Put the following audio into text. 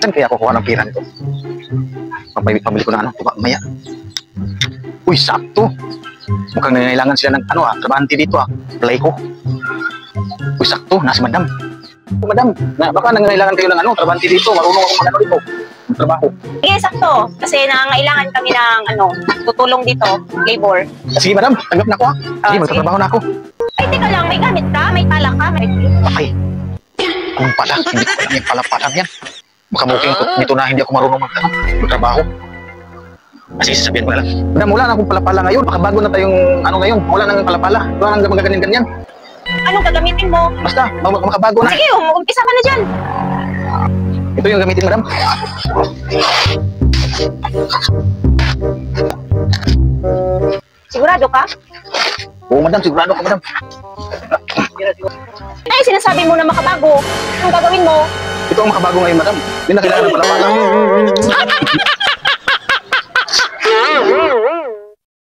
Saan kaya kukuha ng pira nito? Pabili ko ng ano, maya. Uy, sakto. Mukhang nangangailangan sila ng trabahante dito Play ko. Uy, sakto, nasa madam. Madam, baka nangangailangan kayo ng trabahante dito. Marunong ako mag-ano dito. Trabaho. Sige, sakto. Kasi nangangailangan kami ng tutulong dito, labor. Sige, madam, tanggap na ako Sige, magtatrabaho na ako. Ay, teka lang, may gamit ka, may pala ka, may... Okay. Kung pala, hindi ko alam yung pala-pala yan. Baka mukhang nito na hindi ako marunong magtrabaho. Sige, sasabihin ko na lang. Madam, wala na akong pala-pala ngayon. Baka bago na tayong ngayon. Wala nang pala-pala. Wala nang magaganyan-ganyan. Anong gagamitin mo? Basta, makabago na. Sige, umpisa ka na dyan. Ito yung gamitin, madam. Sigurado ka? Oo, madam. Sigurado ka, madam. Ay, sinasabi mo na makabago. Anong gagawin mo? Ito ang makabago ngayon, madam. Hindi na kailangan ng pala-pala.